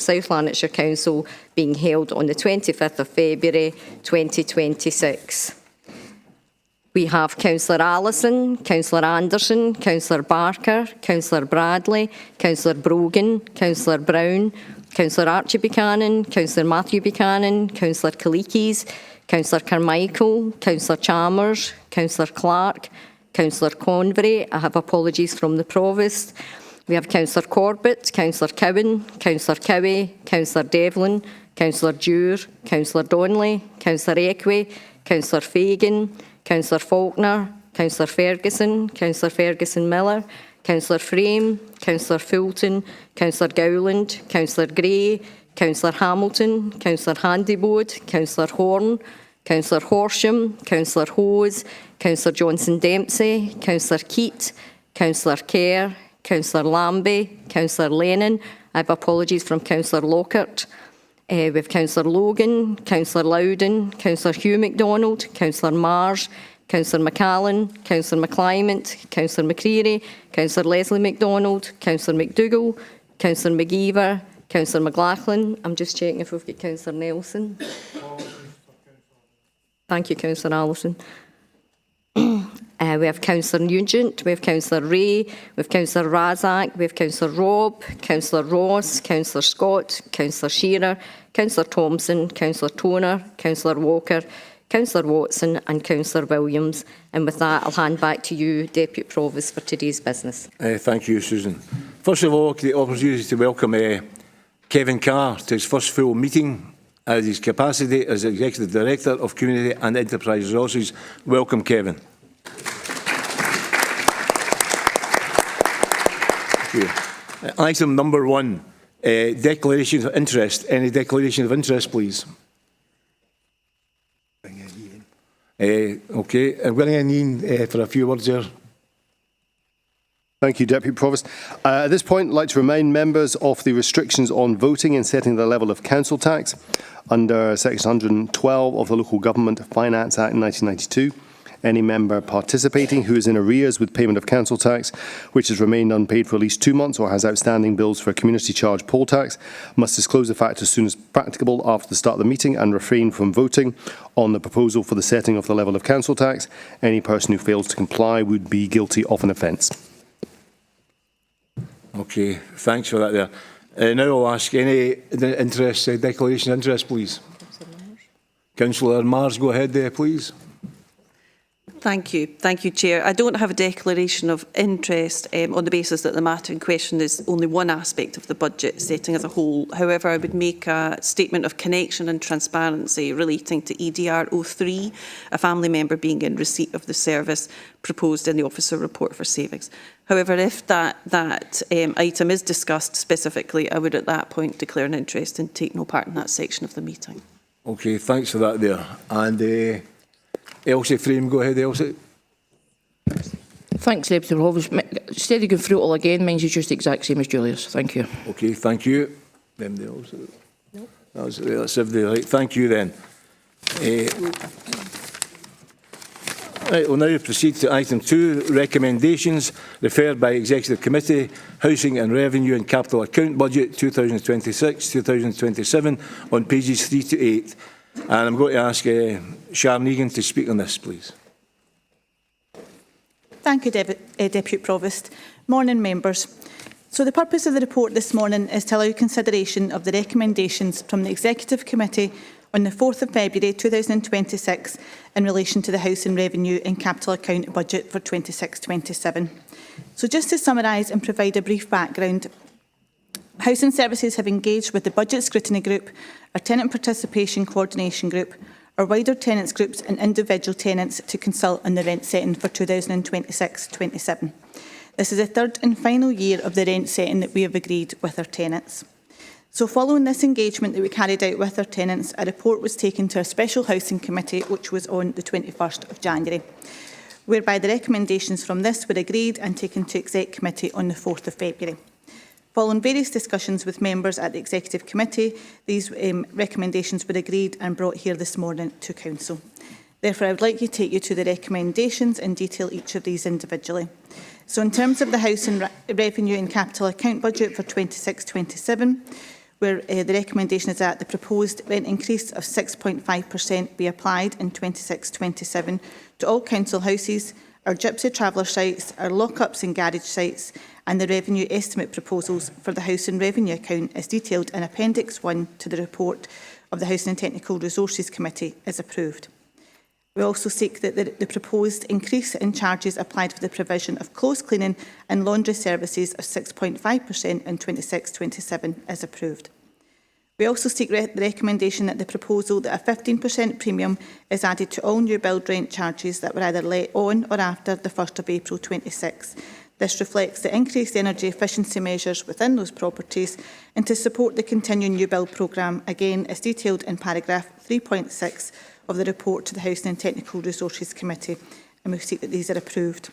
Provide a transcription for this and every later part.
South Lanarkshire Council being held on the 25th of February 2026. We have Councillor Allison, Councillor Anderson, Councillor Barker, Councillor Bradley, Councillor Brogan, Councillor Brown, Councillor Archie Buchanan, Councillor Matthew Buchanan, Councillor Kalikis, Councillor Carmichael, Councillor Chalmers, Councillor Clark, Councillor Convery. I have apologies from the Provost. We have Councillor Corbett, Councillor Cowan, Councillor Cowie, Councillor Devlin, Councillor Dewar, Councillor Donnelly, Councillor Equi, Councillor Fagan, Councillor Faulkner, Councillor Ferguson Miller, Councillor Frame, Councillor Fulton, Councillor Gowland, Councillor Gray, Councillor Hamilton, Councillor Handybode, Councillor Horn, Councillor Horsham, Councillor Hose, Councillor Johnson-Dempsey, Councillor Keat, Councillor Kerr, Councillor Lambie, Councillor Lennon. I have apologies from Councillor Lockhart. We have Councillor Logan, Councillor Loudon, Councillor Hugh MacDonald, Councillor Marsh, Councillor McCallan, Councillor McClymont, Councillor McCreary, Councillor Leslie MacDonald, Councillor McDougall, Councillor McGeever, Councillor McLaughlin. I'm just checking if we've got Councillor Nelson. Thank you, Councillor Allison. We have Councillor Nugent, we have Councillor Ray, we have Councillor Razak, we have Councillor Robb, Councillor Ross, Councillor Scott, Councillor Shearer, Councillor Thompson, Councillor Toner, Councillor Walker, Councillor Watson and Councillor Williams. And with that, I'll hand back to you, Deputy Provost, for today's business. Thank you, Susan. First of all, I'll take the opportunity to welcome Kevin Carr to his first full meeting as his capacity as Executive Director of Community and Enterprise Resources. Welcome, Kevin. Item number 1, declarations of interest. Any declaration of interest, please? Okay, I'm going to Ian for a few words there. Thank you, Deputy Provost. At this point, I'd like to remind members of the restrictions on voting in setting the level of council tax under Section 112 of the Local Government Finance Act 1992. Any member participating who is in arrears with payment of council tax, which has remained unpaid for at least 2 months or has outstanding bills for community charge poll tax, must disclose the fact as soon as practicable after the start of the meeting and refrain from voting on the proposal for the setting of the level of council tax. Any person who fails to comply would be guilty of an offence. Okay, thanks for that there. Now I'll ask any interest, declaration of interest, please. Councillor Mars, go ahead there, please. Thank you, Chair. I don't have a declaration of interest on the basis that the matter in question is only one aspect of the budget setting as a whole. However, I would make a statement of connection and transparency relating to EDR 03, a family member being in receipt of the service proposed in the Officer Report for Savings. However, if that item is discussed specifically, I would at that point declare an interest and take no part in that section of the meeting. Okay, thanks for that there. And Elsie Frame, go ahead, Elsie. Thanks, Deputy Provost. Instead of going through it all again, mine's just the exact same as Julius. Thank you. Okay, thank you. Anybody else? No. That's everybody right. Thank you then. Right, we'll now proceed to item 2, recommendations referred by Executive Committee, Housing and Revenue and Capital Account Budget 2026-2027 on pages 3 to 8. And I'm going to ask Sharon Egan to speak on this, please. Thank you, Deputy Provost. Morning, members. So the purpose of the report this morning is to allow consideration of the recommendations from the Executive Committee on the 4th of February 2026 in relation to the Housing Revenue and Capital Account Budget for 26-27. So just to summarise and provide a brief background, Housing Services have engaged with the Budget Scrutiny Group, our Tenant Participation Coordination Group, our wider tenants groups and individual tenants to consult on the rent setting for 2026-27. This is the third and final year of the rent setting that we have agreed with our tenants. So following this engagement that we carried out with our tenants, a report was taken to our Special Housing Committee, which was on the 21st of January, whereby the recommendations from this were agreed and taken to Exec Committee on the 4th of February. Following various discussions with members at the Executive Committee, these recommendations were agreed and brought here this morning to Council. Therefore, I would like to take you to the recommendations and detail each of these individually. So in terms of the Housing Revenue and Capital Account Budget for 26-27, where the recommendation is that the proposed rent increase of 6.5% be applied in 26-27 to all council houses, our gypsy traveller sites, our lockups and garage sites, and the revenue estimate proposals for the Housing Revenue account as detailed in Appendix 1 to the report of the Housing and Technical Resources Committee is approved. We also seek that the proposed increase in charges applied for the provision of clothes cleaning and laundry services of 6.5% in 26-27 is approved. We also seek the recommendation that the proposal that a 15% premium is added to all new build rent charges that were either let on or after the 1st of April 26. This reflects the increased energy efficiency measures within those properties and to support the continuing new build programme, again as detailed in paragraph 3.6 of the report to the Housing and Technical Resources Committee, and we seek that these are approved.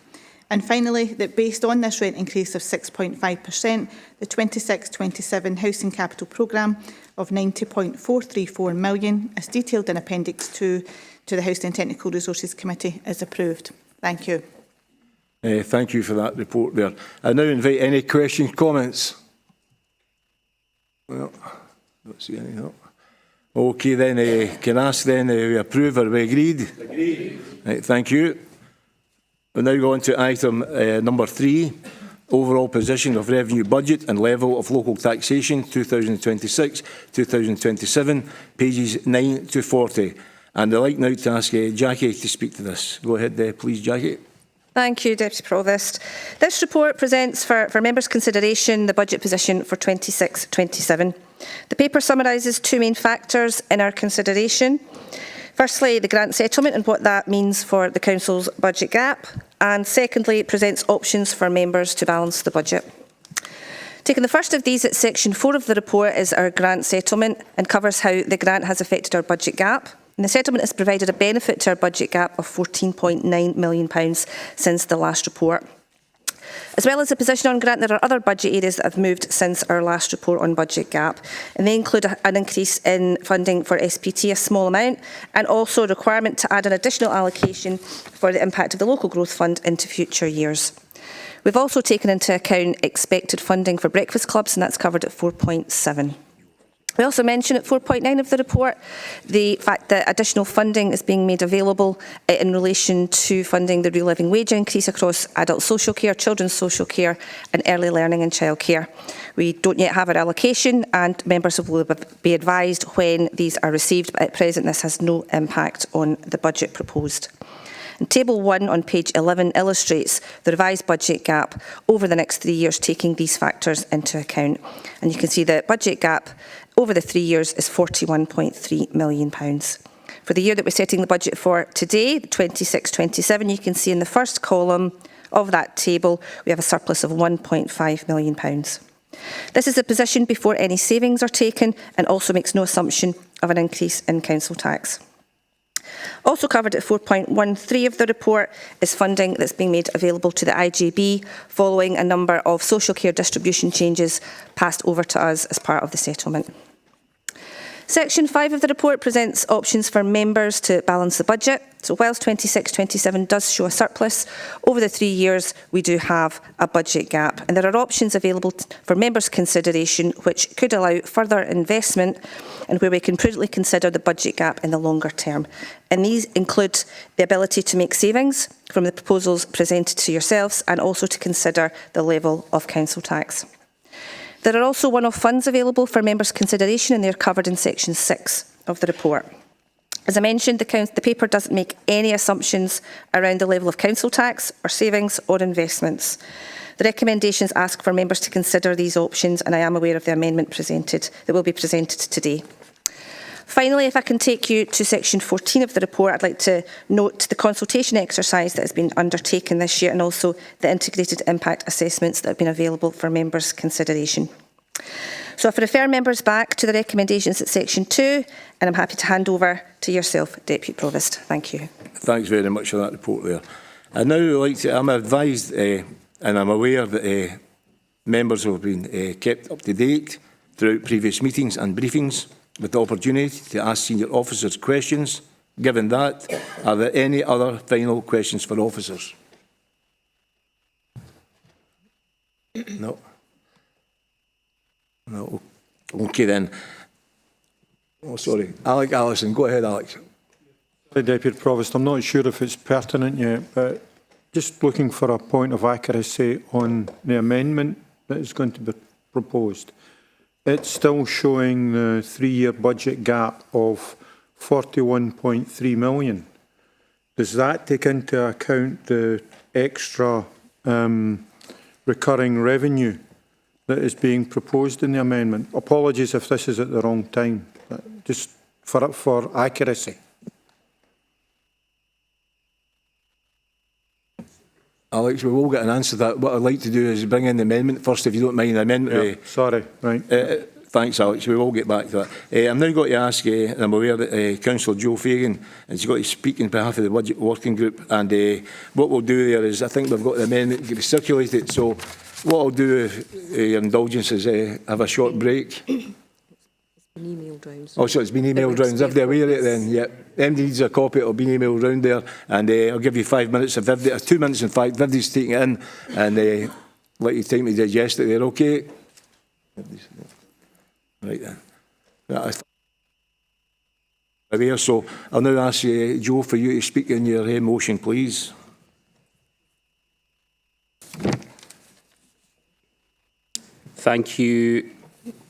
And finally, that based on this rent increase of 6.5%, the 26-27 Housing Capital Programme of £90.434 million, as detailed in Appendix 2 to the Housing and Technical Resources Committee, is approved. Thank you. Thank you for that report there. I now invite any questions, comments. Well, don't see any. No. Okay, then, can I ask then we approve or we agreed? Agreed. Right, thank you. We'll now go on to item number 3, overall position of revenue budget and level of local taxation 2026-2027, pages 9 to 40. And I'd like now to ask Jackie to speak to this. Go ahead, please, Jackie. Thank you, Deputy Provost. This report presents for members' consideration the budget position for 26-27. The paper summarises 2 main factors in our consideration. Firstly, the grant settlement and what that means for the Council's budget gap. And secondly, it presents options for members to balance the budget. Taking the first of these at section 4 of the report is our grant settlement and covers how the grant has affected our budget gap. And the settlement has provided a benefit to our budget gap of £14.9 million since the last report. As well as the position on grant, there are other budget areas that have moved since our last report on budget gap, and they include an increase in funding for SPT, a small amount, and also a requirement to add an additional allocation for the impact of the Local Growth Fund into future years. We've also taken into account expected funding for breakfast clubs, and that's covered at 4.7. We also mention at 4.9 of the report the fact that additional funding is being made available in relation to funding the real living wage increase across adult social care, children's social care and early learning and childcare. We don't yet have our allocation and members will be advised when these are received, but at present this has no impact on the budget proposed. And Table 1 on page 11 illustrates the revised budget gap over the next 3 years, taking these factors into account. And you can see the budget gap over the 3 years is £41.3 million. For the year that we're setting the budget for today, 26-27, you can see in the first column of that table, we have a surplus of £1.5 million. This is a position before any savings are taken and also makes no assumption of an increase in council tax. Also covered at 4.13 of the report is funding that's being made available to the IJB following a number of social care distribution changes passed over to us as part of the settlement. Section 5 of the report presents options for members to balance the budget. So whilst 26-27 does show a surplus, over the 3 years we do have a budget gap. And there are options available for members' consideration which could allow further investment and where we can prudently consider the budget gap in the longer term. And these include the ability to make savings from the proposals presented to yourselves and also to consider the level of council tax. There are also one-off funds available for members' consideration and they're covered in section 6 of the report. As I mentioned, the paper doesn't make any assumptions around the level of council tax or savings or investments. The recommendations ask for members to consider these options and I am aware of the amendment that will be presented today. Finally, if I can take you to section 14 of the report, I'd like to note the consultation exercise that has been undertaken this year and also the integrated impact assessments that have been available for members' consideration. So if I refer members back to the recommendations at section 2, and I'm happy to hand over to yourself, Deputy Provost. Thank you. Thanks very much for that report there. I'd now like to, I'm advised and I'm aware that members have been kept up to date throughout previous meetings and briefings with the opportunity to ask senior officers questions. Given that, are there any other final questions for officers? No. No. Okay then. Oh, sorry. Alec Allison, go ahead, Alex. Deputy Provost, I'm not sure if it's pertinent yet, but just looking for a point of accuracy on the amendment that is going to be proposed. It's still showing the 3-year budget gap of 41.3 million. Does that take into account the extra recurring revenue that is being proposed in the amendment? Apologies if this is at the wrong time, but just for accuracy. Alex, we will get an answer to that. What I'd like to do is bring in the amendment first, if you don't mind. The amendment. Sorry, right. Thanks, Alex. We will get back to that. I'm now going to ask, and I'm aware that Councillor Joe Fagan has got to speak on behalf of the Budget Working Group. And what we'll do there is, I think we've got the amendment to be circulated. So what I'll do, if your indulgence, is have a short break. Emailed round. Oh, so it's been emailed round. If they're aware of it, then yeah. MD needs a copy. It'll be emailed round there, and I'll give you 5 minutes. If 2 minutes in fact, Vivian's taking it in, and let you time to digest it. There, okay? Right then. Aware. So I'll now ask Joe for you to speak in your motion, please. Thank you,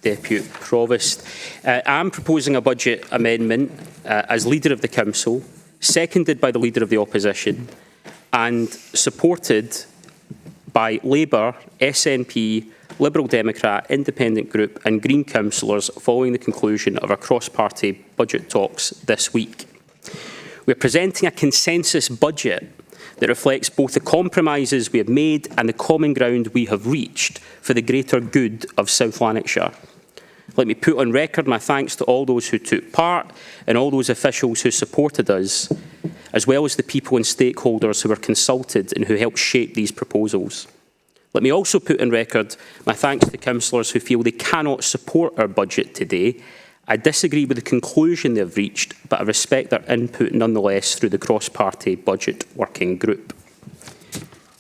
Deputy Provost. I'm proposing a budget amendment as Leader of the Council, seconded by the Leader of the Opposition and supported by Labour, SNP, Liberal Democrat, Independent Group and Green councillors following the conclusion of our cross-party budget talks this week. We're presenting a consensus budget that reflects both the compromises we have made and the common ground we have reached for the greater good of South Lanarkshire. Let me put on record my thanks to all those who took part and all those officials who supported us, as well as the people and stakeholders who were consulted and who helped shape these proposals. Let me also put on record my thanks to councillors who feel they cannot support our budget today. I disagree with the conclusion they have reached, but I respect their input nonetheless through the cross-party budget working group.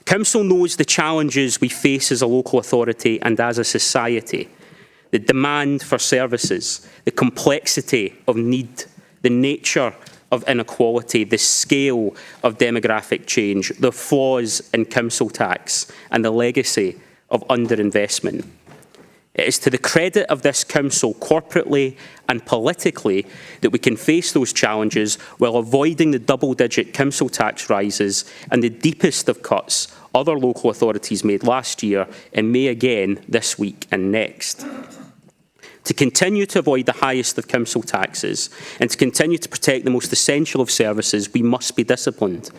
Council knows the challenges we face as a local authority and as a society. The demand for services, the complexity of need, the nature of inequality, the scale of demographic change, the flaws in council tax and the legacy of underinvestment. It is to the credit of this council corporately and politically that we can face those challenges while avoiding the double-digit council tax rises and the deepest of cuts other local authorities made last year and may again this week and next. To continue to avoid the highest of council taxes and to continue to protect the most essential of services, we must be disciplined.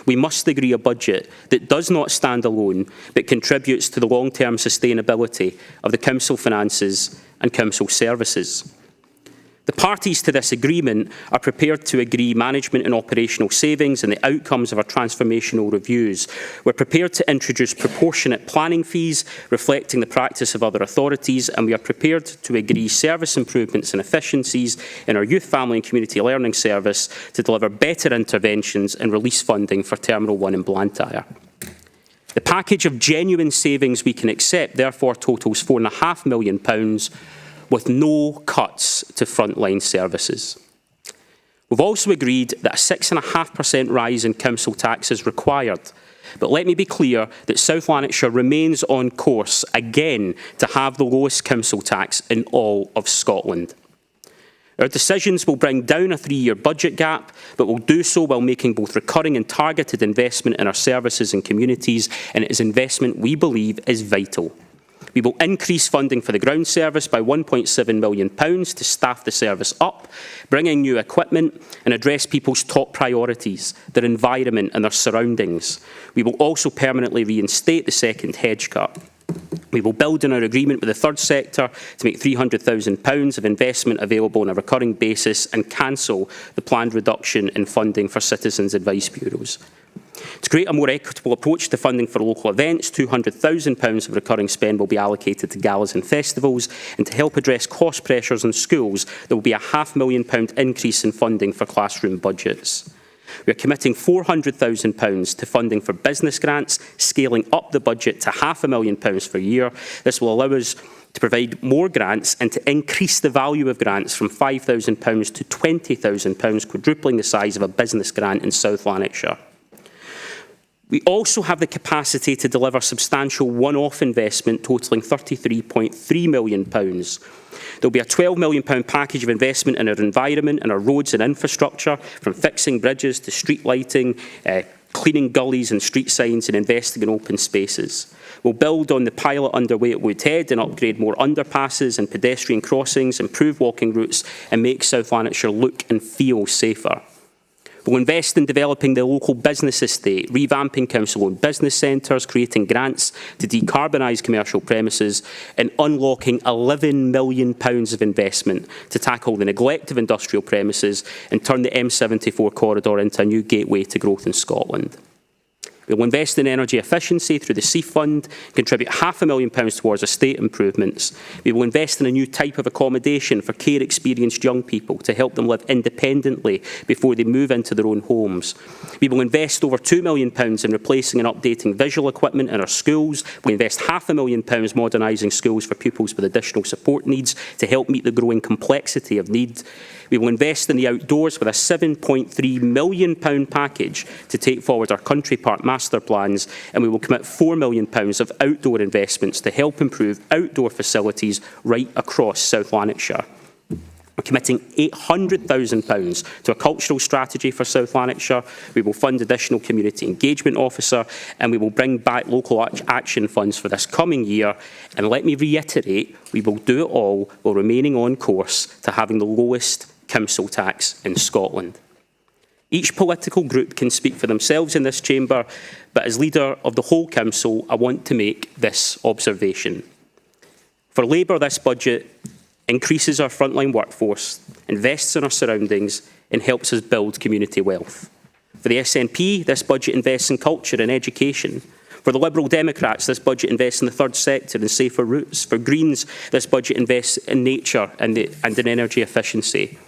We must agree a budget that does not stand alone but contributes to the long-term sustainability of the council finances and council services. The parties to this agreement are prepared to agree management and operational savings and the outcomes of our transformational reviews. We're prepared to introduce proportionate planning fees reflecting the practice of other authorities, and we are prepared to agree service improvements and efficiencies in our youth, family and community learning service to deliver better interventions and release funding for Terminal 1 in Blantyre. The package of genuine savings we can accept therefore totals £4.5 million with no cuts to frontline services. We've also agreed that a 6.5% rise in council tax is required. But let me be clear that South Lanarkshire remains on course again to have the lowest council tax in all of Scotland. Our decisions will bring down a 3-year budget gap, but will do so while making both recurring and targeted investment in our services and communities, and it is investment we believe is vital. We will increase funding for the ground service by £1.7 million to staff the service up, bring in new equipment and address people's top priorities, their environment and their surroundings. We will also permanently reinstate the second hedge cut. We will build on our agreement with the third sector to make £300,000 of investment available on a recurring basis and cancel the planned reduction in funding for citizens' advice bureaus. To create a more equitable approach to funding for local events, £200,000 of recurring spend will be allocated to galas and festivals, and to help address cost pressures on schools, there will be a £500,000 increase in funding for classroom budgets. We are committing £400,000 to funding for business grants, scaling up the budget to £500,000 per year. This will allow us to provide more grants and to increase the value of grants from £5,000 to £20,000, quadrupling the size of a business grant in South Lanarkshire. We also have the capacity to deliver substantial one-off investment totalling £33.3 million. There will be a £12 million package of investment in our environment and our roads and infrastructure, from fixing bridges to street lighting, cleaning gullies and street signs, and investing in open spaces. We'll build on the pilot underway at Woodhead and upgrade more underpasses and pedestrian crossings, improve walking routes and make South Lanarkshire look and feel safer. We'll invest in developing the local business estate, revamping council-owned business centres, creating grants to decarbonise commercial premises, and unlocking £11 million of investment to tackle the neglect of industrial premises and turn the M74 corridor into a new gateway to growth in Scotland. We will invest in energy efficiency through the SEA Fund, contribute £500,000 towards estate improvements. We will invest in a new type of accommodation for care-experienced young people to help them live independently before they move into their own homes. We will invest over £2 million in replacing and updating visual equipment in our schools. We invest £500,000 modernising schools for pupils with additional support needs to help meet the growing complexity of needs. We will invest in the outdoors with a £7.3 million package to take forward our country park master plans, and we will commit £4 million of outdoor investments to help improve outdoor facilities right across South Lanarkshire. We're committing £800,000 to a cultural strategy for South Lanarkshire. We will fund additional community engagement officer, and we will bring back local action funds for this coming year. And let me reiterate, we will do it all while remaining on course to having the lowest council tax in Scotland. Each political group can speak for themselves in this chamber, but as leader of the whole council, I want to make this observation. For Labour, this budget increases our frontline workforce, invests in our surroundings and helps us build community wealth. For the SNP, this budget invests in culture and education. For the Liberal Democrats, this budget invests in the third sector and safer routes. For Greens, this budget invests in nature and in energy efficiency.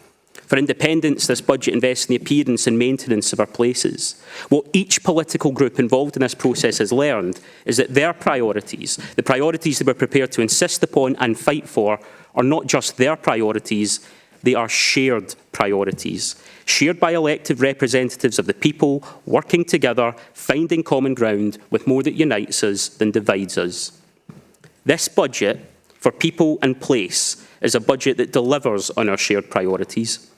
For Independents, this budget invests in the appearance and maintenance of our places. What each political group involved in this process has learned is that their priorities, the priorities they were prepared to insist upon and fight for, are not just their priorities, they are shared priorities. Shared by elected representatives of the people, working together, finding common ground with more that unites us than divides us. This budget, for people and place, is a budget that delivers on our shared priorities.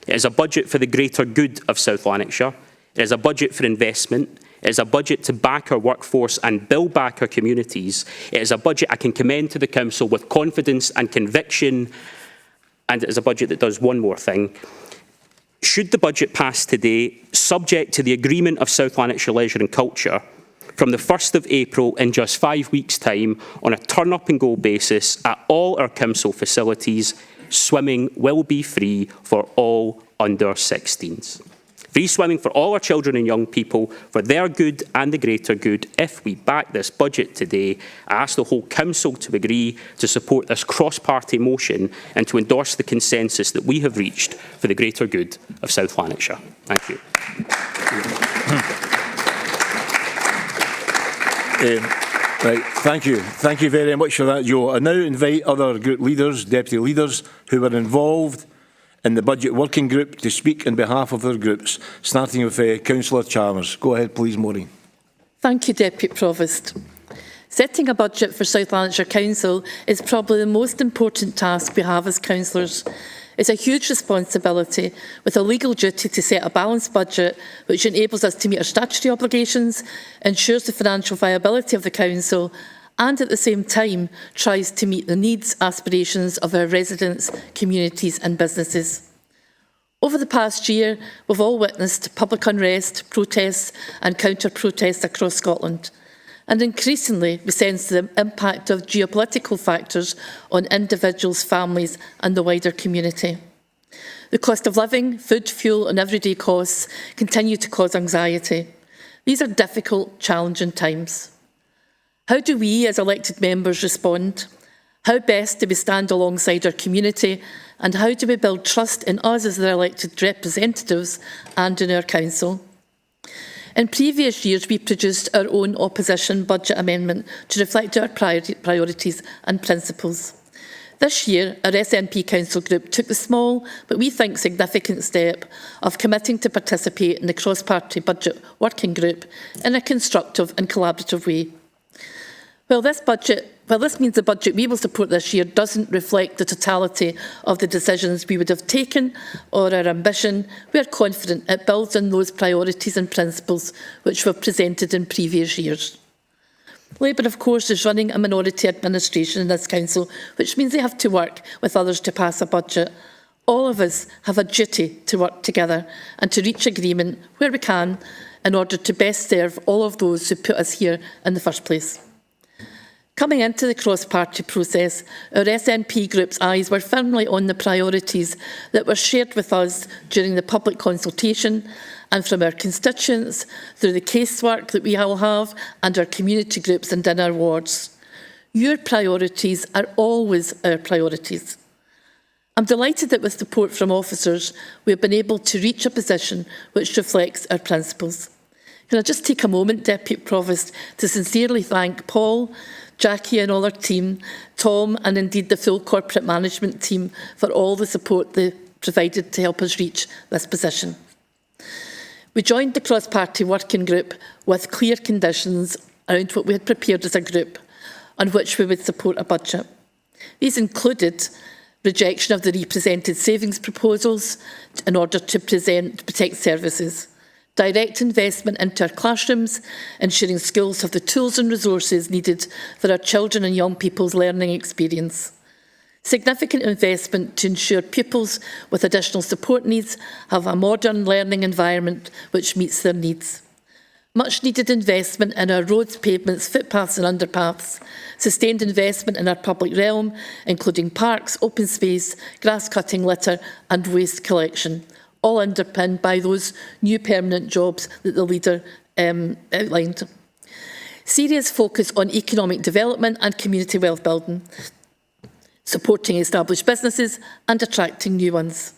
It is a budget for the greater good of South Lanarkshire. It is a budget for investment. It is a budget to back our workforce and build back our communities. It is a budget I can commend to the Council with confidence and conviction. And it is a budget that does one more thing. Should the budget pass today, subject to the agreement of South Lanarkshire Leisure and Culture, from the 1st of April in just 5 weeks' time, on a turn-up-and-go basis at all our council facilities, swimming will be free for all under 16s. Free swimming for all our children and young people, for their good and the greater good. If we back this budget today, I ask the whole council to agree to support this cross-party motion and to endorse the consensus that we have reached for the greater good of South Lanarkshire. Thank you. Right, thank you. Thank you very much for that, Joe. I now invite other group leaders, deputy leaders, who were involved in the budget working group to speak on behalf of their groups, starting with Councillor Chalmers. Go ahead, please, Maureen. Thank you, Deputy Provost. Setting a budget for South Lanarkshire Council is probably the most important task we have as councillors. It's a huge responsibility, with a legal duty to set a balanced budget which enables us to meet our statutory obligations, ensures the financial viability of the council, and at the same time tries to meet the needs, aspirations of our residents, communities and businesses. Over the past year, we've all witnessed public unrest, protests and counter-protests across Scotland. And increasingly, we sense the impact of geopolitical factors on individuals, families and the wider community. The cost of living, food, fuel and everyday costs continue to cause anxiety. These are difficult, challenging times. How do we, as elected members, respond? How best do we stand alongside our community? And how do we build trust in us as their elected representatives and in our council? In previous years, we produced our own opposition budget amendment to reflect our priorities and principles. This year, our SNP Council Group took the small, but we think significant step of committing to participate in the cross-party budget working group in a constructive and collaborative way. While this means the budget we will support this year doesn't reflect the totality of the decisions we would have taken or our ambition, we are confident it builds on those priorities and principles which were presented in previous years. Labour, of course, is running a minority administration in this council, which means they have to work with others to pass a budget. All of us have a duty to work together and to reach agreement where we can in order to best serve all of those who put us here in the first place. Coming into the cross-party process, our SNP group's eyes were firmly on the priorities that were shared with us during the public consultation and from our constituents through the casework that we all have and our community groups and in our wards. Your priorities are always our priorities. I'm delighted that with support from officers, we have been able to reach a position which reflects our principles. Can I just take a moment, Deputy Provost, to sincerely thank Paul, Jackie and all our team, Tom and indeed the full corporate management team for all the support they provided to help us reach this position. We joined the cross-party working group with clear conditions around what we had prepared as a group on which we would support a budget. These included rejection of the represented savings proposals in order to protect services, direct investment into our classrooms, ensuring schools have the tools and resources needed for our children and young people's learning experience. Significant investment to ensure pupils with additional support needs have a modern learning environment which meets their needs. Much needed investment in our roads, pavements, footpaths and underpaths. Sustained investment in our public realm, including parks, open space, grass cutting, litter and waste collection, all underpinned by those new permanent jobs that the leader outlined. Serious focus on economic development and community wealth building, supporting established businesses and attracting new ones.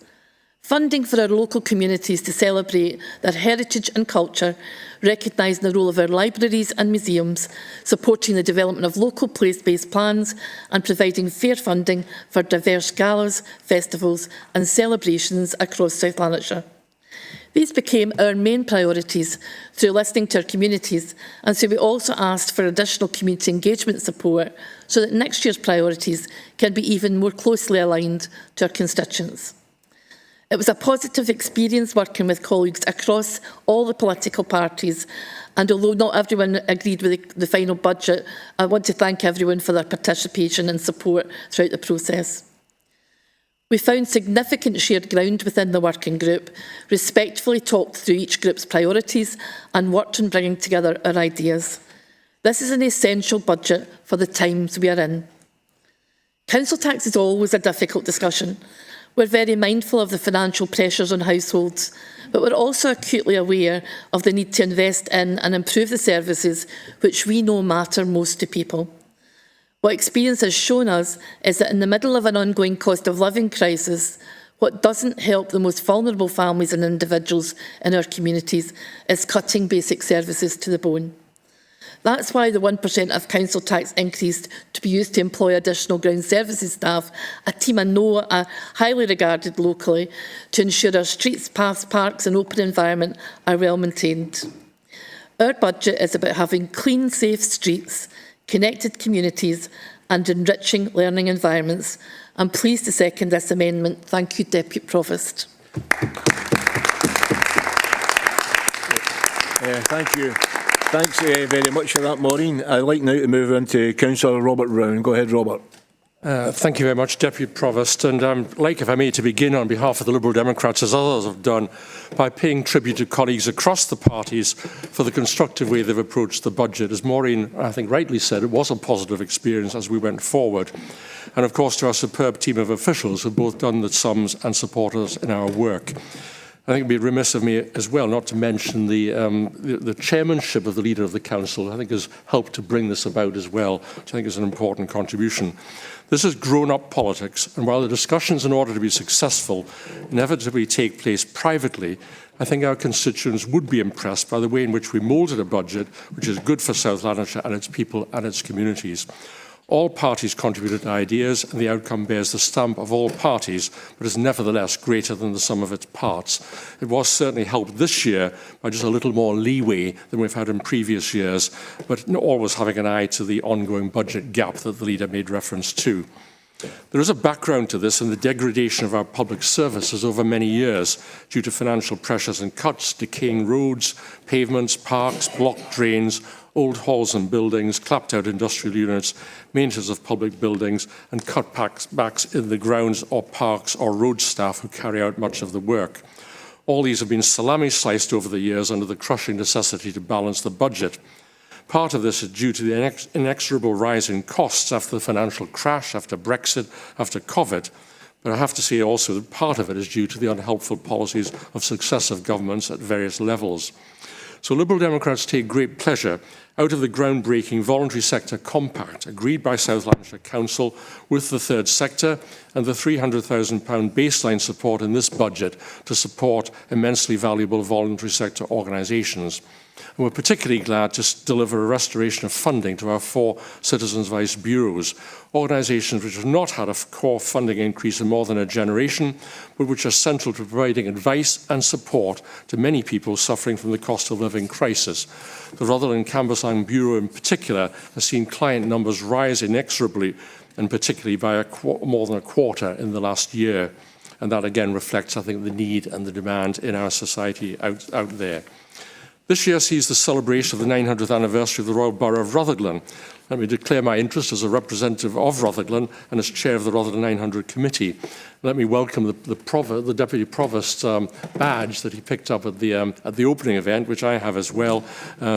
Funding for our local communities to celebrate their heritage and culture, recognising the role of our libraries and museums, supporting the development of local place-based plans and providing fair funding for diverse galas, festivals and celebrations across South Lanarkshire. These became our main priorities through listening to our communities, and so we also asked for additional community engagement support so that next year's priorities can be even more closely aligned to our constituents. It was a positive experience working with colleagues across all the political parties, and although not everyone agreed with the final budget, I want to thank everyone for their participation and support throughout the process. We found significant shared ground within the working group, respectfully talked through each group's priorities and worked on bringing together our ideas. This is an essential budget for the times we are in. Council tax is always a difficult discussion. We're very mindful of the financial pressures on households, but we're also acutely aware of the need to invest in and improve the services which we know matter most to people. What experience has shown us is that in the middle of an ongoing cost of living crisis, what doesn't help the most vulnerable families and individuals in our communities is cutting basic services to the bone. That's why the 1% of council tax increased to be used to employ additional ground services staff, a team I know are highly regarded locally, to ensure our streets, paths, parks and open environment are well maintained. Our budget is about having clean, safe streets, connected communities and enriching learning environments. I'm pleased to second this amendment. Thank you, Deputy Provost. Thank you. Thanks very much for that, Maureen. I'd like now to move on to Councillor Robert Brown. Go ahead, Robert. Thank you very much, Deputy Provost. And I'd like, if I may, to begin on behalf of the Liberal Democrats, as others have done, by paying tribute to colleagues across the parties for the constructive way they've approached the budget. As Maureen, I think, rightly said, it was a positive experience as we went forward. And, of course, to our superb team of officials who have both done the sums and support us in our work. I think it would be remiss of me as well not to mention the chairmanship of the Leader of the Council. I think has helped to bring this about as well, which I think is an important contribution. This is grown-up politics, and while the discussions in order to be successful inevitably take place privately, I think our constituents would be impressed by the way in which we moulded a budget which is good for South Lanarkshire and its people and its communities. All parties contributed ideas, and the outcome bears the stamp of all parties, but is nevertheless greater than the sum of its parts. It was certainly helped this year by just a little more leeway than we've had in previous years, but always having an eye to the ongoing budget gap that the leader made reference to. There is a background to this in the degradation of our public services over many years due to financial pressures and cuts, decaying roads, pavements, parks, blocked drains, old halls and buildings, clapped-out industrial units, maintenance of public buildings, and cutbacks in the grounds or parks or road staff who carry out much of the work. All these have been salami-sliced over the years under the crushing necessity to balance the budget. Part of this is due to the inexorable rise in costs after the financial crash, after Brexit, after COVID. But I have to say also that part of it is due to the unhelpful policies of successive governments at various levels. So Liberal Democrats take great pleasure out of the groundbreaking voluntary sector compact agreed by South Lanarkshire Council with the third sector and the £300,000 baseline support in this budget to support immensely valuable voluntary sector organisations. And we're particularly glad to deliver a restoration of funding to our 4 Citizens' Advice Bureaus, organisations which have not had a core funding increase in more than a generation, but which are central to providing advice and support to many people suffering from the cost of living crisis. The Rutherglen Cambuslang Bureau in particular has seen client numbers rise inexorably, and particularly by more than a quarter in the last year. And that again reflects, I think, the need and the demand in our society out there. This year sees the celebration of the 900th anniversary of the Royal Borough of Rutherglen. Let me declare my interest as a representative of Rutherglen and as chair of the Rutherglen 900 Committee. Let me welcome the Deputy Provost's badge that he picked up at the opening event, which I have as well,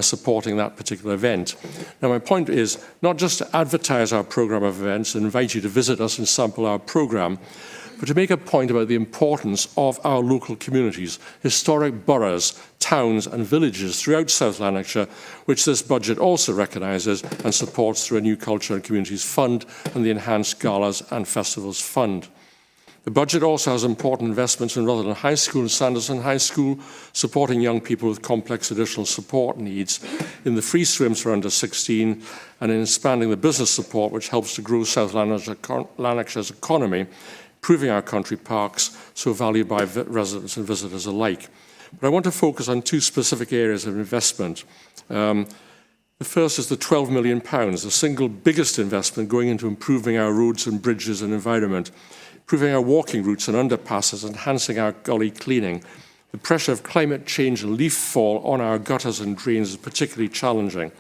supporting that particular event. Now, my point is not just to advertise our programme of events and invite you to visit us and sample our programme, but to make a point about the importance of our local communities, historic boroughs, towns and villages throughout South Lanarkshire, which this budget also recognises and supports through a new Culture and Communities Fund and the Enhanced Galas and Festivals Fund. The budget also has important investments in Rutherglen High School and Sanderson High School, supporting young people with complex additional support needs, in the free swims for under 16, and in expanding the business support which helps to grow South Lanarkshire's economy, improving our country parks, so valued by residents and visitors alike. But I want to focus on 2 specific areas of investment. The first is the £12 million, the single biggest investment going into improving our roads and bridges and environment, improving our walking routes and underpasses, enhancing our gully cleaning. The pressure of climate change and leaf fall on our gutters and drains is particularly challenging.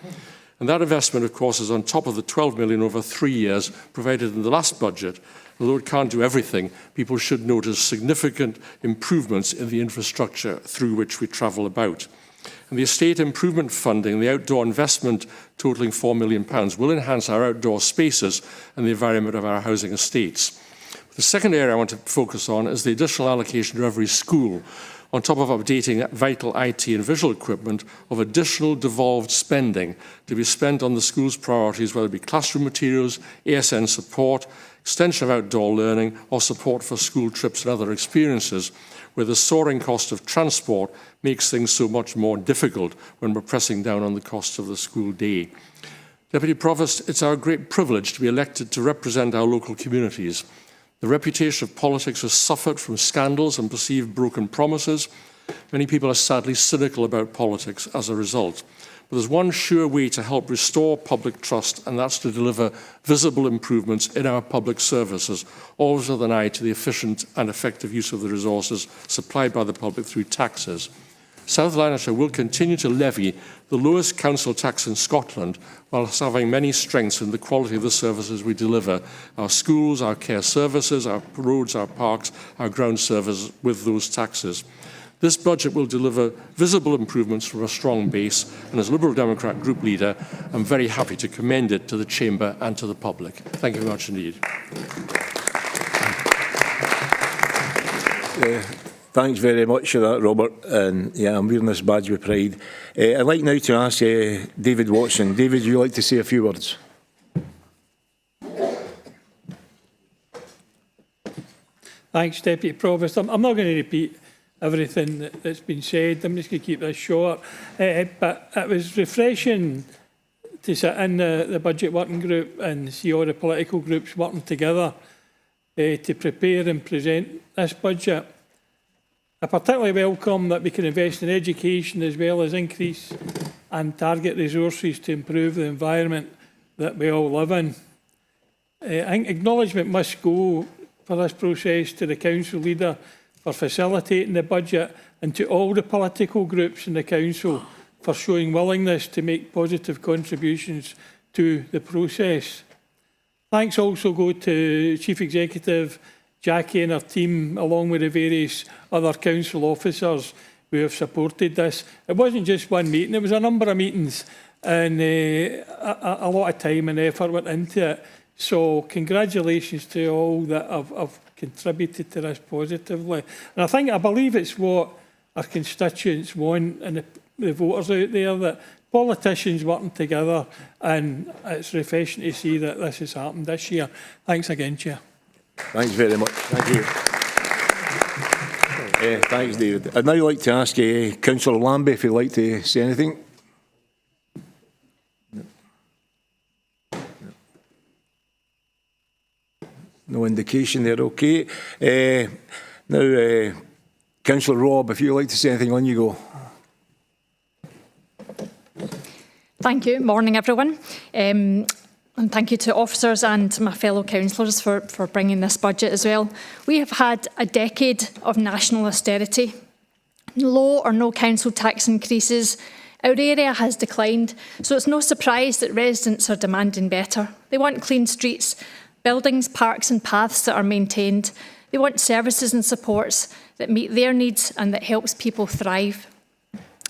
And that investment, of course, is on top of the £12 million over 3 years provided in the last budget. Although it can't do everything, people should notice significant improvements in the infrastructure through which we travel about. And the estate improvement funding, the outdoor investment totalling £4 million, will enhance our outdoor spaces and the environment of our housing estates. The second area I want to focus on is the additional allocation to every school, on top of updating vital IT and visual equipment, of additional devolved spending to be spent on the school's priorities, whether it be classroom materials, ASN support, extension of outdoor learning, or support for school trips and other experiences, where the soaring cost of transport makes things so much more difficult when we're pressing down on the costs of the school day. Deputy Provost, it's our great privilege to be elected to represent our local communities. The reputation of politics has suffered from scandals and perceived broken promises. Many people are sadly cynical about politics as a result. But there's one sure way to help restore public trust, and that's to deliver visible improvements in our public services, always with an eye to the efficient and effective use of the resources supplied by the public through taxes. South Lanarkshire will continue to levy the lowest council tax in Scotland, whilst having many strengths in the quality of the services we deliver: our schools, our care services, our roads, our parks, our ground services with those taxes. This budget will deliver visible improvements from a strong base, and as Liberal Democrat Group Leader, I'm very happy to commend it to the Chamber and to the public. Thank you very much indeed. Thanks very much for that, Robert. And yeah, I'm wearing this badge with pride. I'd like now to ask David Watson. David, would you like to say a few words? Thanks, Deputy Provost. I'm not going to repeat everything that's been said. I'm just going to keep this short. But it was refreshing to sit in the budget working group and see all the political groups working together to prepare and present this budget. I particularly welcome that we can invest in education as well as increase and target resources to improve the environment that we all live in. I think acknowledgement must go for this process to the council leader for facilitating the budget and to all the political groups in the council for showing willingness to make positive contributions to the process. Thanks also go to Chief Executive Jackie and her team, along with the various other council officers who have supported this. It wasn't just one meeting, it was a number of meetings, and a lot of time and effort went into it. So congratulations to all that have contributed to this positively. And I believe it's what our constituents want and the voters out there, that politicians working together, and it's refreshing to see that this has happened this year. Thanks again, Chair. Thanks very much. Thank you. Thanks, David. I'd now like to ask Councillor Lambie if he'd like to say anything. No indication there. Okay. Now, Councillor Robb, if you'd like to say anything, on you go. Thank you. Morning, everyone. And thank you to officers and my fellow councillors for bringing this budget as well. We have had a decade of national austerity. Low or no council tax increases. Our area has declined, so it's no surprise that residents are demanding better. They want clean streets, buildings, parks and paths that are maintained. They want services and supports that meet their needs and that helps people thrive.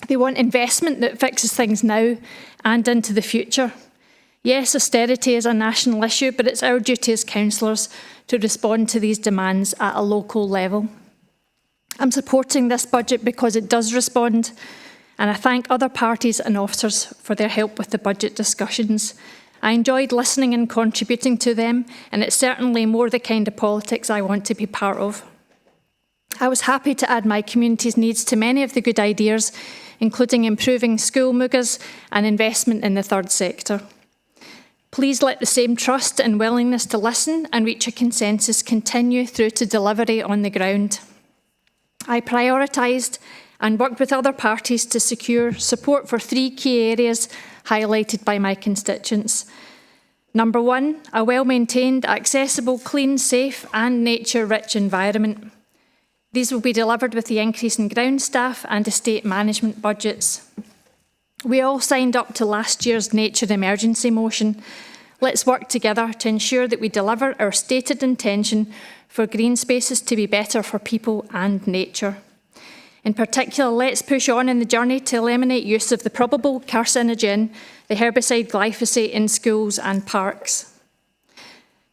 They want investment that fixes things now and into the future. Yes, austerity is a national issue, but it's our duty as councillors to respond to these demands at a local level. I'm supporting this budget because it does respond, and I thank other parties and officers for their help with the budget discussions. I enjoyed listening and contributing to them, and it's certainly more the kind of politics I want to be part of. I was happy to add my community's needs to many of the good ideas, including improving school muggers and investment in the third sector. Please let the same trust and willingness to listen and reach a consensus continue through to delivery on the ground. I prioritised and worked with other parties to secure support for 3 key areas highlighted by my constituents. Number 1, a well-maintained, accessible, clean, safe and nature-rich environment. These will be delivered with the increase in ground staff and estate management budgets. We all signed up to last year's nature emergency motion. Let's work together to ensure that we deliver our stated intention for green spaces to be better for people and nature. In particular, let's push on in the journey to eliminate use of the probable carcinogen, the herbicide glyphosate, in schools and parks.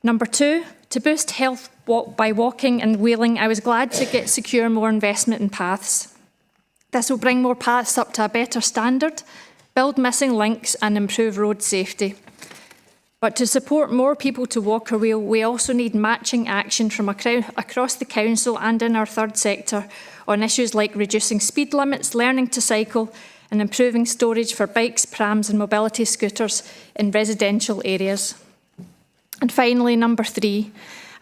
Number 2, to boost health by walking and wheeling, I was glad to secure more investment in paths. This will bring more paths up to a better standard, build missing links and improve road safety. But to support more people to walk or wheel, we also need matching action from across the council and in our third sector on issues like reducing speed limits, learning to cycle and improving storage for bikes, prams and mobility scooters in residential areas. And finally, number 3,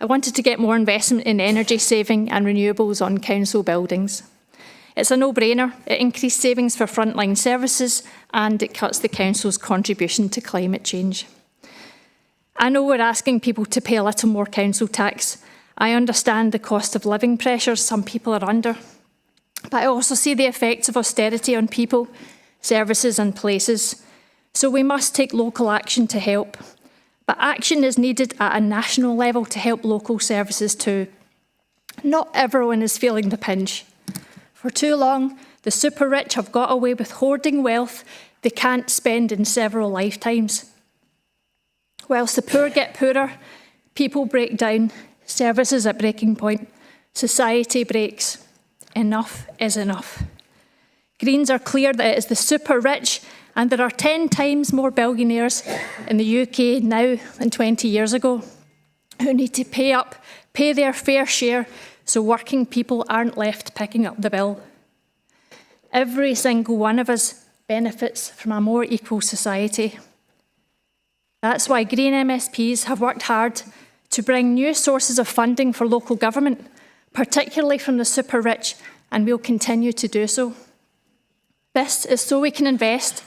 I wanted to get more investment in energy saving and renewables on council buildings. It's a no-brainer. It increased savings for frontline services and it cuts the council's contribution to climate change. I know we're asking people to pay a little more council tax. I understand the cost of living pressures some people are under, but I also see the effects of austerity on people, services and places. So we must take local action to help. But action is needed at a national level to help local services too. Not everyone is feeling the pinch. For too long, the super rich have got away with hoarding wealth they can't spend in several lifetimes. Whilst the poor get poorer, people break down, services at breaking point, society breaks. Enough is enough. Greens are clear that it is the super rich, and there are 10 times more billionaires in the UK now than 20 years ago, who need to pay their fair share so working people aren't left picking up the bill. Every single one of us benefits from a more equal society. That's why Green MSPs have worked hard to bring new sources of funding for local government, particularly from the super rich, and will continue to do so. This is so we can invest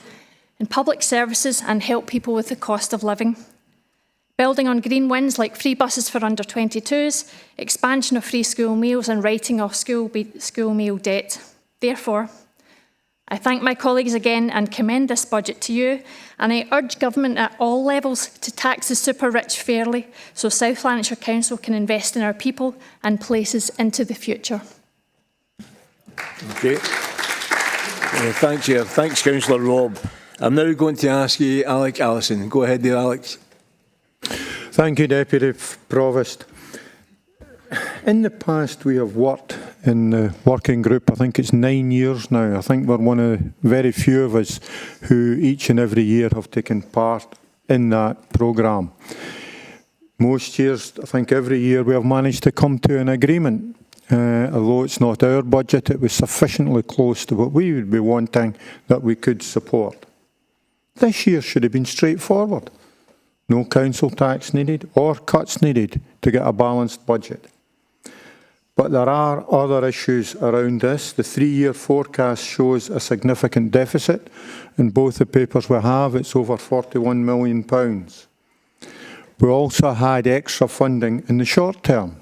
in public services and help people with the cost of living. Building on green wins like free buses for under 22s, expansion of free school meals and writing off school meal debt. Therefore, I thank my colleagues again and commend this budget to you, and I urge government at all levels to tax the super rich fairly so South Lanarkshire Council can invest in our people and places into the future. Okay. Thanks, Chair. Thanks, Councillor Robb. I'm now going to ask you, Alec Allison. Go ahead there, Alex. Thank you, Deputy Provost. In the past, we have worked in the working group, I think it's 9 years now. I think we're one of the very few of us who each and every year have taken part in that programme. Most years, I think every year, we have managed to come to an agreement. Although it's not our budget, it was sufficiently close to what we would be wanting that we could support. This year should have been straightforward. No council tax needed or cuts needed to get a balanced budget. But there are other issues around this. The 3-year forecast shows a significant deficit. In both the papers we have, it's over £41 million. We also had extra funding in the short term.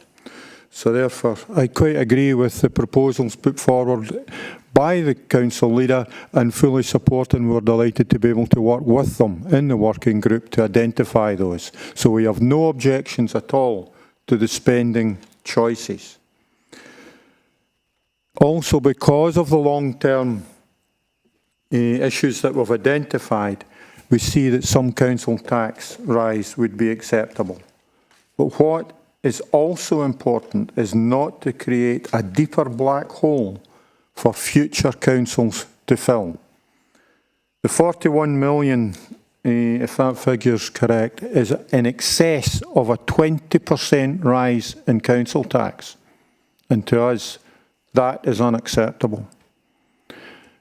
So therefore, I quite agree with the proposals put forward by the council leader and fully support, and we're delighted to be able to work with them in the working group to identify those. So we have no objections at all to the spending choices. Also, because of the long-term issues that we've identified, we see that some council tax rise would be acceptable. But what is also important is not to create a deeper black hole for future councils to fill. The 41 million, if that figure is correct, is in excess of a 20% rise in council tax. And to us, that is unacceptable.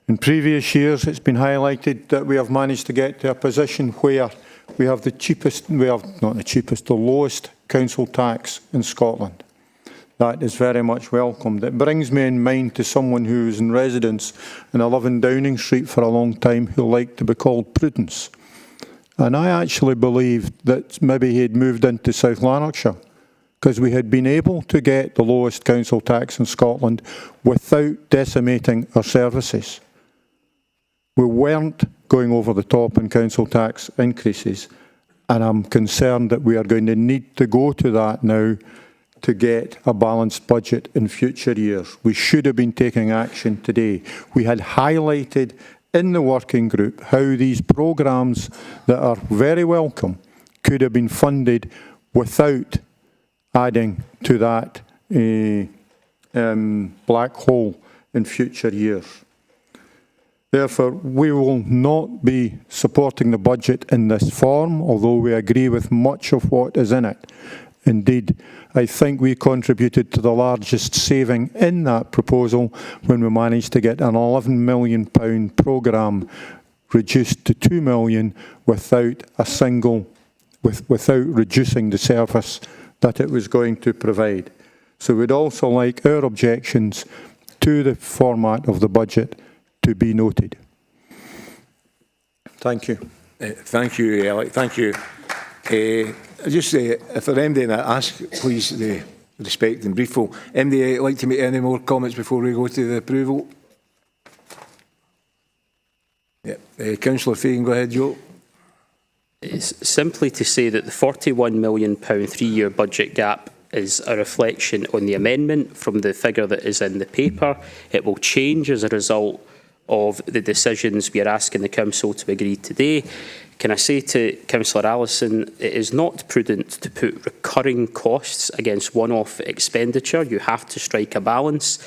In previous years, it's been highlighted that we have managed to get to a position where we have the cheapest, the lowest council tax in Scotland. That is very much welcomed. It brings me in mind to someone who was in residence in 11 Downing Street for a long time who liked to be called Prudence. And I actually believed that maybe he had moved into South Lanarkshire because we had been able to get the lowest council tax in Scotland without decimating our services. We weren't going over the top in council tax increases, and I'm concerned that we are going to need to go to that now to get a balanced budget in future years. We should have been taking action today. We had highlighted in the working group how these programmes that are very welcome could have been funded without adding to that black hole in future years. Therefore, we will not be supporting the budget in this form, although we agree with much of what is in it. Indeed, I think we contributed to the largest saving in that proposal when we managed to get an £11 million programme reduced to £2 million without reducing the service that it was going to provide. So we'd also like our objections to the format of the budget to be noted. Thank you. Thank you, Alec. Thank you. Just if there MD, I ask please the respect and brief. MD, like to make any more comments before we go to the approval? Yeah. Councillor Fagan, go ahead, Joe. It's simply to say that the £41 million 3-year budget gap is a reflection on the amendment from the figure that is in the paper. It will change as a result of the decisions we are asking the Council to agree today. Can I say to Councillor Allison, it is not prudent to put recurring costs against one-off expenditure. You have to strike a balance.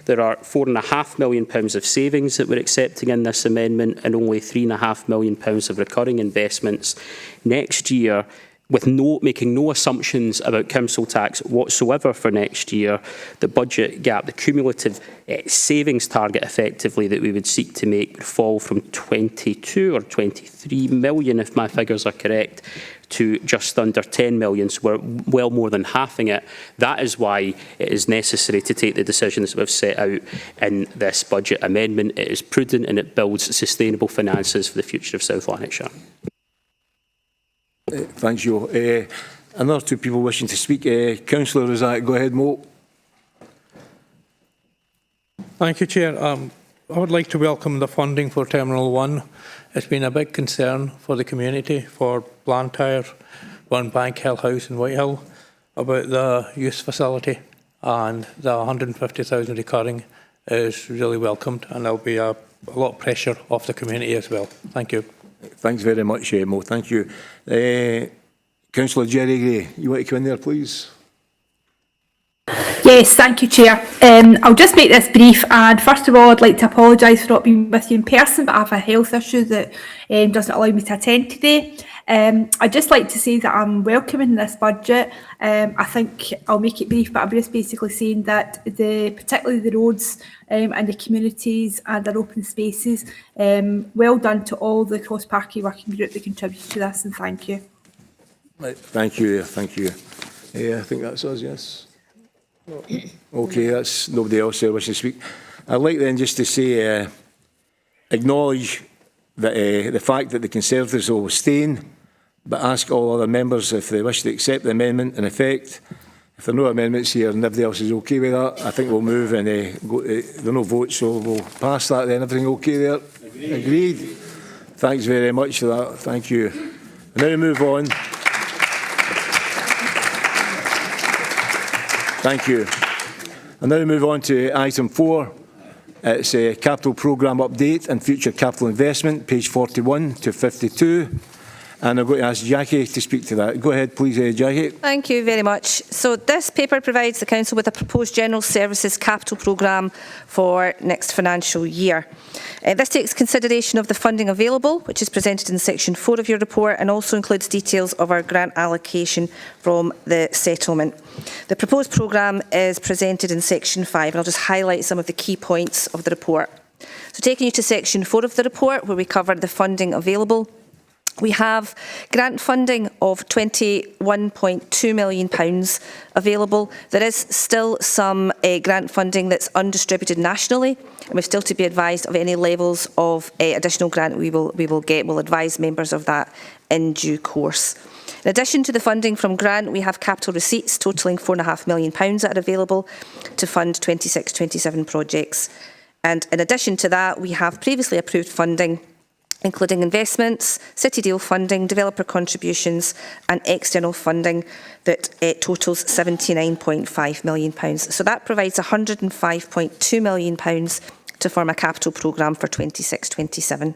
There are £4.5 million of savings that we're accepting in this amendment and only £3.5 million of recurring investments. Next year, making no assumptions about council tax whatsoever for next year, the budget gap, the cumulative savings target effectively that we would seek to make would fall from 22 or 23 million, if my figures are correct, to just under 10 million, so we're well more than halving it. That is why it is necessary to take the decisions we've set out in this budget amendment. It is prudent and it builds sustainable finances for the future of South Lanarkshire. Thanks, Joe. Another two people wishing to speak. Councillor Razak, go ahead, Mo. Thank you, Chair. I would like to welcome the funding for Terminal 1. It's been a big concern for the community, for Blantyre, One Bank Hill House in Whitehill, about the youth facility, and the 150,000 recurring is really welcomed, and there'll be a lot of pressure off the community as well. Thank you. Thanks very much, Mo. Thank you. Councillor Jerry Gray, you want to come in there, please? Yes, thank you, Chair. I'll just make this brief, and first of all I'd like to apologise for not being with you in person, but I have a health issue that doesn't allow me to attend today. I'd just like to say that I'm welcoming this budget. I think I'll make it brief, but I'm just basically saying that particularly the roads and the communities and our open spaces, well done to all the cross-party working group that contributed to this, and thank you. Right, thank you, thank you. I think that's us, yes. Okay, that's nobody else there wishing to speak. I'd like then just to say, acknowledge that, the fact that the Conservatives will abstain, but ask all other members if they wish to accept the amendment in effect. If there are no amendments here and everybody else is okay with that, I think we'll move and there are no votes, so we'll pass that then. Everything okay there? Agreed. Thanks very much for that. Thank you. And now we move on. Thank you. And now we move on to item 4. It's a capital programme update and future capital investment, page 41 to 52. And I'm going to ask Jackie to speak to that. Go ahead, please, Jackie. Thank you very much. So this paper provides the Council with a proposed General Services capital programme for next financial year. This takes consideration of the funding available, which is presented in section 4 of your report, and also includes details of our grant allocation from the settlement. The proposed programme is presented in section 5, and I'll just highlight some of the key points of the report. So taking you to section 4 of the report, where we cover the funding available, we have grant funding of £21.2 million available. There is still some grant funding that's undistributed nationally, and we're still to be advised of any levels of additional grant we will get. We'll advise members of that in due course. In addition to the funding from grant, we have capital receipts totalling £4.5 million that are available to fund 26-27 projects. And in addition to that, we have previously approved funding, including investments, city deal funding, developer contributions and external funding that totals £79.5 million. So that provides £105.2 million to form a capital programme for 26-27.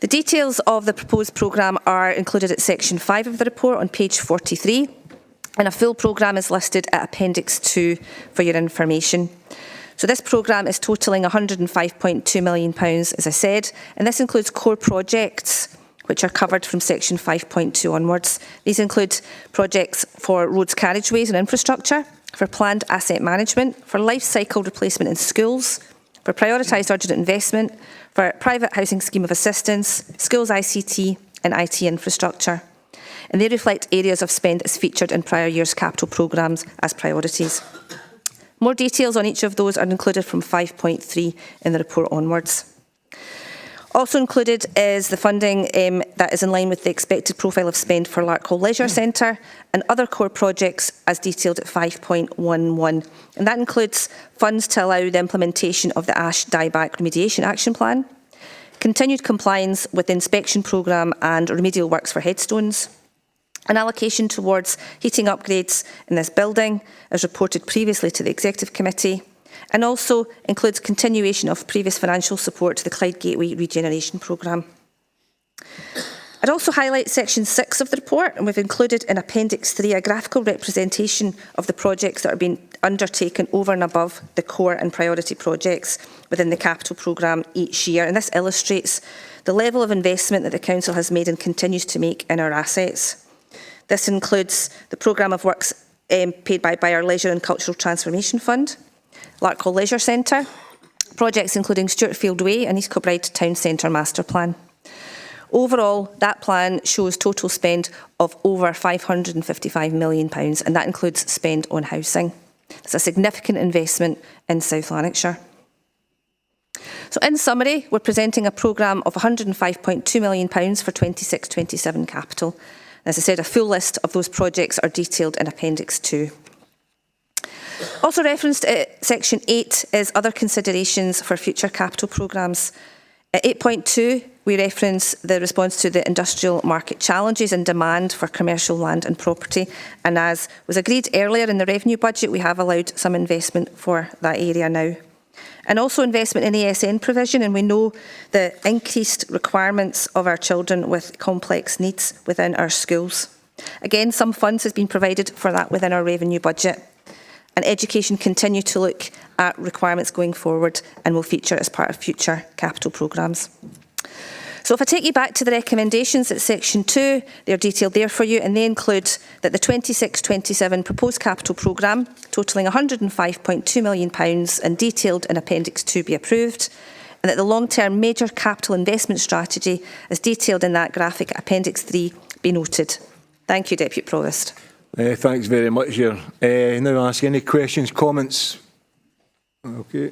The details of the proposed programme are included at section 5 of the report on page 43, and a full programme is listed at appendix 2 for your information. So this programme is totalling £105.2 million, as I said, and this includes core projects which are covered from section 5.2 onwards. These include projects for roads, carriageways and infrastructure, for planned asset management, for life cycle replacement in schools, for prioritised urgent investment, for private housing scheme of assistance, schools ICT and IT infrastructure. And they reflect areas of spend as featured in prior years' capital programmes as priorities. More details on each of those are included from 5.3 in the report onwards. Also included is the funding that is in line with the expected profile of spend for Larkhall Leisure Centre and other core projects as detailed at 5.11. And that includes funds to allow the implementation of the ash dieback remediation action plan, continued compliance with the inspection programme and remedial works for headstones, an allocation towards heating upgrades in this building, as reported previously to the Executive Committee, and also includes continuation of previous financial support to the Clyde Gateway Regeneration Programme. I'd also highlight section 6 of the report, and we've included in appendix 3 a graphical representation of the projects that are being undertaken over and above the core and priority projects within the capital programme each year, and this illustrates the level of investment that the Council has made and continues to make in our assets. This includes the programme of works paid by our Leisure and Cultural Transformation Fund, Larkhall Leisure Centre, projects including Stewartfield Way and East Kilbride Town Centre Master Plan. Overall, that plan shows total spend of over £555 million, and that includes spend on housing. It's a significant investment in South Lanarkshire. So in summary, we're presenting a programme of £105.2 million for 26-27 capital. As I said, a full list of those projects are detailed in Appendix 2. Also referenced at Section 8 is other considerations for future capital programmes. At 8.2, we reference the response to the industrial market challenges and demand for commercial land and property. And as was agreed earlier in the revenue budget, we have allowed some investment for that area now. And also investment in ASN provision, and we know the increased requirements of our children with complex needs within our schools. Again, some funds has been provided for that within our revenue budget. And education continue to look at requirements going forward and will feature as part of future capital programmes. So if I take you back to the recommendations at Section 2, they're detailed there for you, and they include that the 26-27 proposed capital programme, totalling £105.2 million and detailed in Appendix 2, be approved, and that the long-term major capital investment strategy, as detailed in that graphic at Appendix 3, be noted. Thank you, Deputy Provost. Thanks very much, Chair. Now ask any questions, comments. Okay.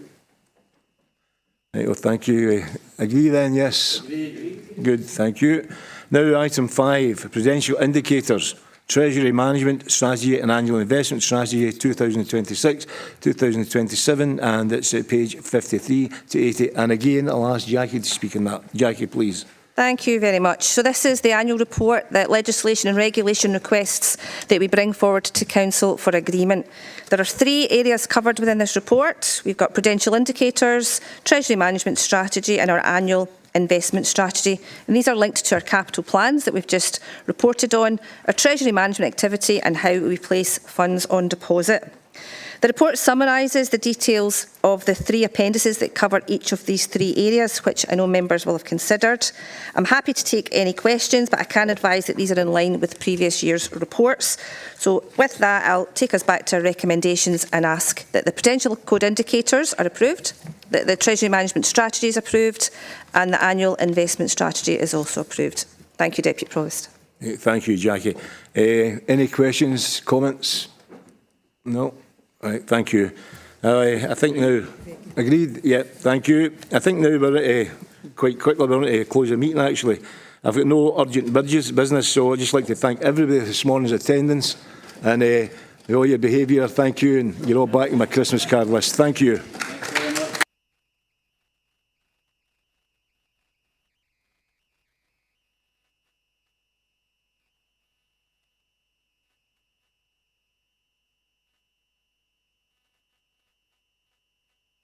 Right, well, thank you. Agree then, yes? Agree. Good, thank you. Now item 5, Prudential Indicators, Treasury Management Strategy and Annual Investment Strategy 2026-2027, and it's at page 53 to 80. And again, I'll ask Jackie to speak on that. Jackie, please. Thank you very much. So this is the annual report that legislation and regulation requests that we bring forward to Council for agreement. There are 3 areas covered within this report. We've got prudential indicators, Treasury management strategy and our annual investment strategy. And these are linked to our capital plans that we've just reported on, our Treasury management activity and how we place funds on deposit. The report summarises the details of the 3 appendices that cover each of these 3 areas, which I know members will have considered. I'm happy to take any questions, but I can advise that these are in line with previous year's reports. So with that, I'll take us back to our recommendations and ask that the prudential code indicators are approved, that the Treasury management strategy is approved, and the annual investment strategy is also approved. Thank you, Deputy Provost. Thank you, Jackie. Any questions, comments? No? Right, thank you. I think now, agreed, yeah, thank you. I think now we're quite quickly we're going to close the meeting actually. I've got no urgent business, so I'd just like to thank everybody this morning's attendance and all your behaviour, thank you, and you're all back in my Christmas card list. Thank you.